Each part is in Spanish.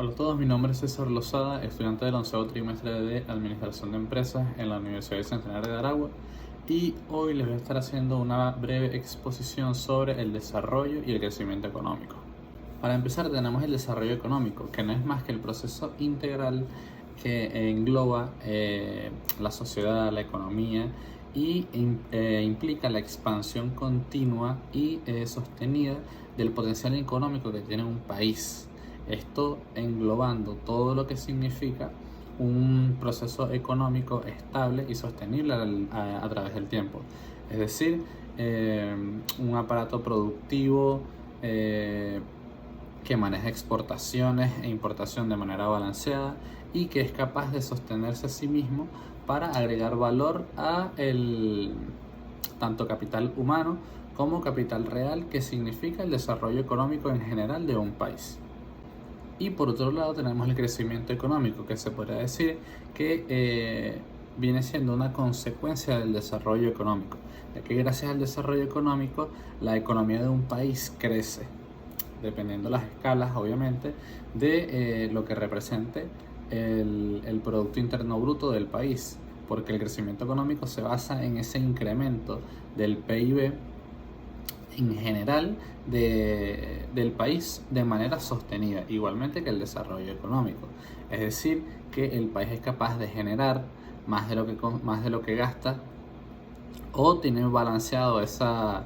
Hola a todos, mi nombre es César Lozada, estudiante del 11º trimestre de Administración de Empresas en la Universidad Centenario de Aragua, y hoy les voy a estar haciendo una breve exposición sobre el desarrollo y el crecimiento económico. Para empezar, tenemos el desarrollo económico, que no es más que el proceso integral que engloba la sociedad, la economía y implica la expansión continua y sostenida del potencial económico que tiene un país. Esto englobando todo lo que significa un proceso económico estable y sostenible a través del tiempo. Es decir, un aparato productivo que maneja exportaciones e importación de manera balanceada y que es capaz de sostenerse a sí mismo para agregar valor a tanto capital humano como capital real, que significa el desarrollo económico en general de un país. Y por otro lado tenemos el crecimiento económico, que se podría decir que viene siendo una consecuencia del desarrollo económico, ya que gracias al desarrollo económico la economía de un país crece, dependiendo las escalas obviamente de lo que represente el Producto Interno Bruto del país, porque el crecimiento económico se basa en ese incremento del PIB en general del país de manera sostenida, igualmente que el desarrollo económico. Es decir, que el país es capaz de generar más de lo que gasta, o tiene balanceado esa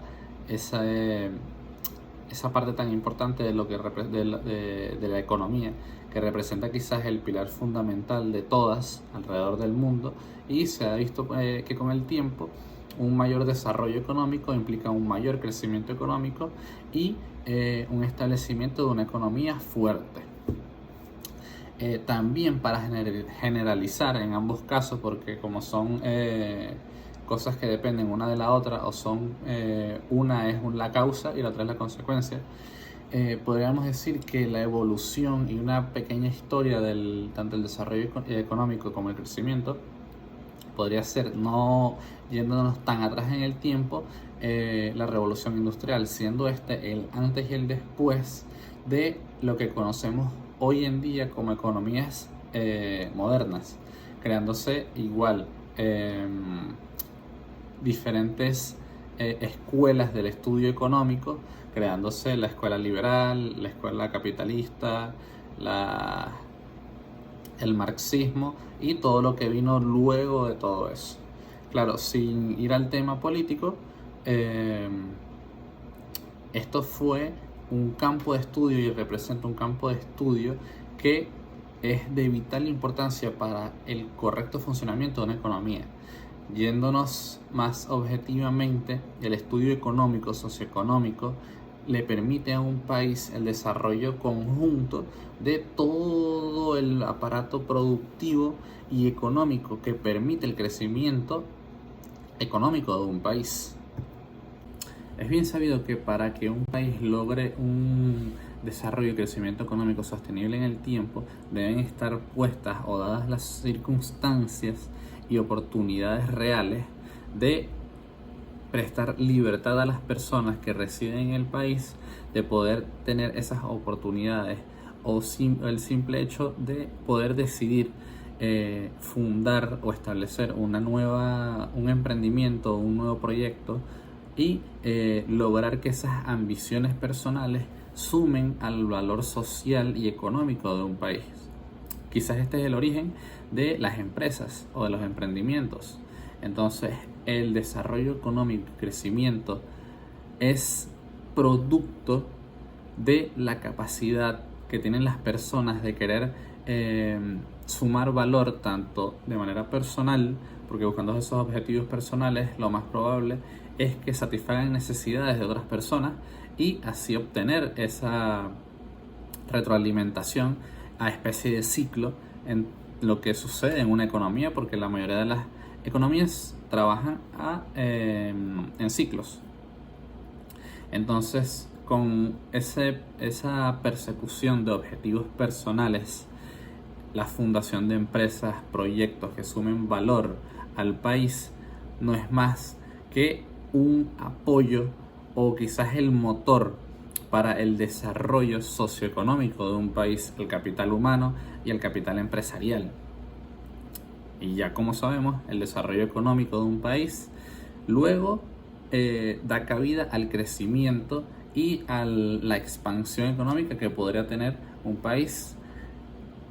parte tan importante de la economía, que representa quizás el pilar fundamental de todas alrededor del mundo, y se ha visto que con el tiempo un mayor desarrollo económico implica un mayor crecimiento económico y un establecimiento de una economía fuerte. También para generalizar en ambos casos, porque como son cosas que dependen una de la otra, o son una es la causa y la otra es la consecuencia, podríamos decir que la evolución y una pequeña historia tanto el desarrollo económico como el crecimiento podría ser, no yéndonos tan atrás en el tiempo, la revolución industrial, siendo el antes y el después de lo que conocemos hoy en día como economías modernas, creándose igual diferentes escuelas del estudio económico, creándose la escuela liberal, la escuela capitalista, el marxismo y todo lo que vino luego de todo eso. Claro, sin ir al tema político, esto fue un campo de estudio y representa un campo de estudio que es de vital importancia para el correcto funcionamiento de una economía. Yéndonos más objetivamente, el estudio económico, socioeconómico, le permite a un país el desarrollo conjunto de todo el aparato productivo y económico que permite el crecimiento económico de un país. Es bien sabido que para que un país logre un desarrollo y crecimiento económico sostenible en el tiempo, deben estar puestas o dadas las circunstancias y oportunidades reales de prestar libertad a las personas que residen en el país de poder tener esas oportunidades, o el simple hecho de poder decidir fundar o establecer un emprendimiento, un nuevo proyecto, y lograr que esas ambiciones personales sumen al valor social y económico de un país. Quizás este es el origen de las empresas o de los emprendimientos. Entonces, el desarrollo económico y crecimiento es producto de la capacidad que tienen las personas de querer sumar valor tanto de manera personal, porque buscando esos objetivos personales lo más probable es que satisfagan necesidades de otras personas y así obtener esa retroalimentación a especie de ciclo en lo que sucede en una economía, porque la mayoría de las economías trabajan en ciclos. Entonces, con esa persecución de objetivos personales, la fundación de empresas, proyectos que sumen valor al país, no es más que un apoyo o quizás el motor para el desarrollo socioeconómico de un país, el capital humano y el capital empresarial. Y ya como sabemos, el desarrollo económico de un país luego da cabida al crecimiento y a la expansión económica que podría tener un país,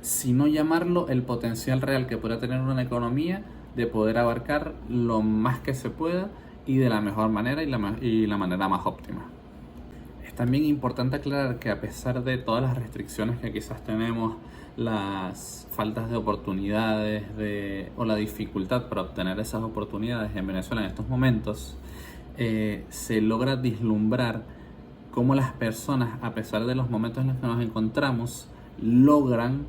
si no llamarlo el potencial real que podría tener una economía de poder abarcar lo más que se pueda y de la mejor manera y la manera más óptima. Es también importante aclarar que a pesar de todas las restricciones que quizás tenemos, las faltas de oportunidades o la dificultad para obtener esas oportunidades en Venezuela en estos momentos, se logra vislumbrar cómo las personas, a pesar de los momentos en los que nos encontramos, logran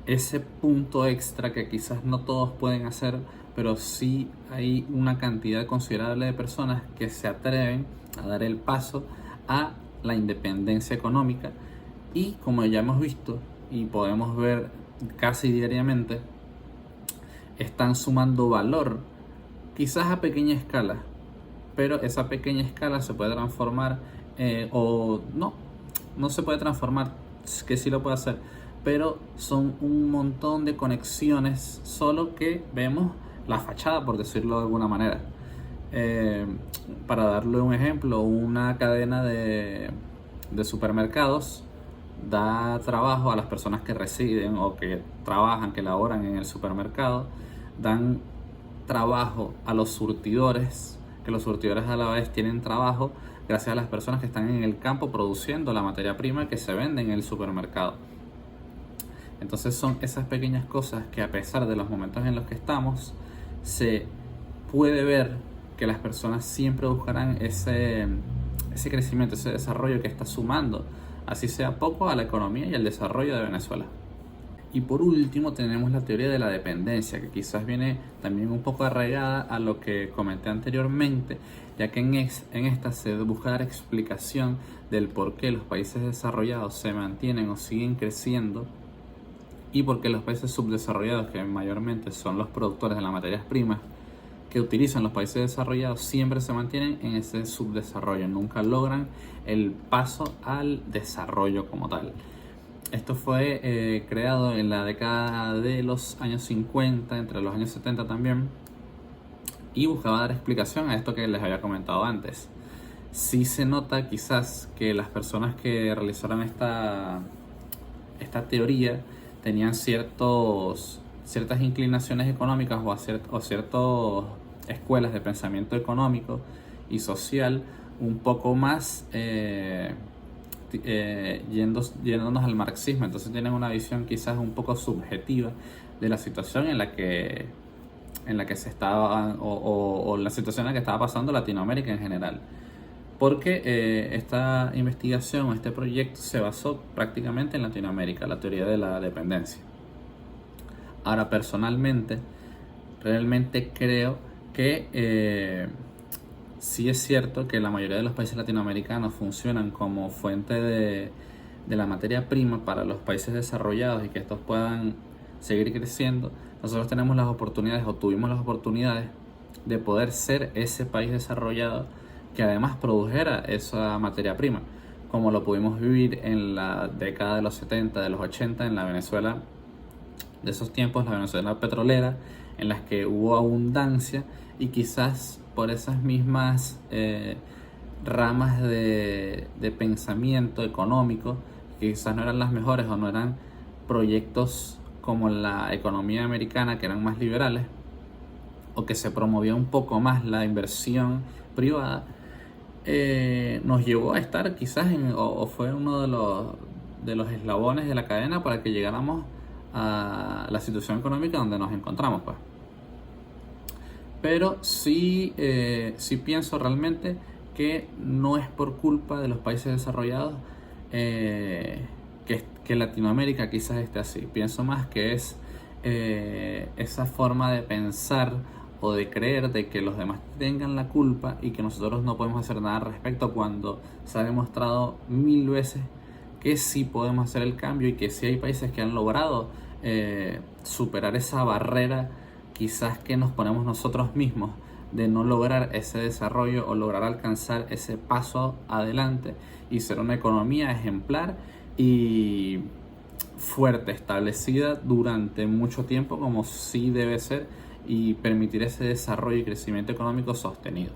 ese punto extra que quizás no todos pueden hacer, pero sí hay una cantidad considerable de personas que se atreven a dar el paso a la independencia económica y, como ya hemos visto y podemos ver casi diariamente, están sumando valor, quizás a pequeña escala, pero esa pequeña escala se puede transformar o no se puede transformar, que sí lo puede hacer, pero son un montón de conexiones, solo que vemos la fachada, por decirlo de alguna manera. Para darle un ejemplo, una cadena de supermercados da trabajo a las personas que residen o que trabajan, que laboran en el supermercado, dan trabajo a los surtidores, que los surtidores a la vez tienen trabajo gracias a las personas que están en el campo produciendo la materia prima que se vende en el supermercado. Entonces son esas pequeñas cosas que, a pesar de los momentos en los que estamos, se puede ver que las personas siempre buscarán ese crecimiento, ese desarrollo que está sumando, así sea poco, a la economía y al desarrollo de Venezuela. Y por último tenemos la teoría de la dependencia, que quizás viene también un poco arraigada a lo que comenté anteriormente, ya que en esta se busca dar explicación del por qué los países desarrollados se mantienen o siguen creciendo y por qué los países subdesarrollados, que mayormente son los productores de las materias primas que utilizan los países desarrollados, siempre se mantienen en ese subdesarrollo, nunca logran el paso al desarrollo como tal. Esto fue creado en la década de los años 50, entre los años 70 también, y buscaba dar explicación a esto que les había comentado antes. Sí se nota quizás que las personas que realizaron esta teoría tenían ciertas inclinaciones económicas o ciertas escuelas de pensamiento económico y social un poco más yéndonos al marxismo. Entonces tienen una visión quizás un poco subjetiva de la situación en la que se estaba o la situación en la que estaba pasando Latinoamérica en general, porque esta investigación, este proyecto se basó prácticamente en Latinoamérica, la teoría de la dependencia. Ahora, personalmente, realmente creo que sí es cierto que la mayoría de los países latinoamericanos funcionan como fuente de la materia prima para los países desarrollados y que estos puedan seguir creciendo. Nosotros tenemos las oportunidades o tuvimos las oportunidades de poder ser ese país desarrollado que además produjera esa materia prima, como lo pudimos vivir en la década de los 70, de los 80 en la Venezuela de esos tiempos, la Venezuela petrolera, en las que hubo abundancia y quizás por esas mismas ramas de pensamiento económico, que quizás no eran las mejores o no eran proyectos como la economía americana, que eran más liberales, o que se promovía un poco más la inversión privada, nos llevó a estar quizás o fue uno de los eslabones de la cadena para que llegáramos a la situación económica donde nos encontramos, pues. Pero sí pienso realmente que no es por culpa de los países desarrollados que Latinoamérica quizás esté así. Pienso más que es esa forma de pensar o de creer de que los demás tengan la culpa y que nosotros no podemos hacer nada al respecto, cuando se ha demostrado 1000 veces que sí podemos hacer el cambio y que sí hay países que han logrado superar esa barrera quizás que nos ponemos nosotros mismos de no lograr ese desarrollo o lograr alcanzar ese paso adelante y ser una economía ejemplar y fuerte, establecida durante mucho tiempo como sí debe ser, y permitir ese desarrollo y crecimiento económico sostenido.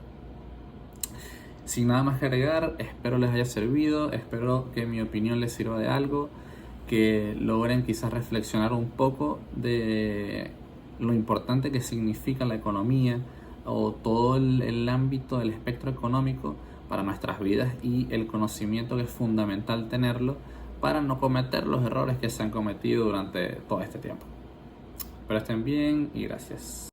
Sin nada más que agregar, espero les haya servido, espero que mi opinión les sirva de algo, que logren quizás reflexionar un poco de lo importante que significa la economía o todo el ámbito del espectro económico para nuestras vidas, y el conocimiento que es fundamental tenerlo para no cometer los errores que se han cometido durante todo este tiempo. Espero estén bien y gracias.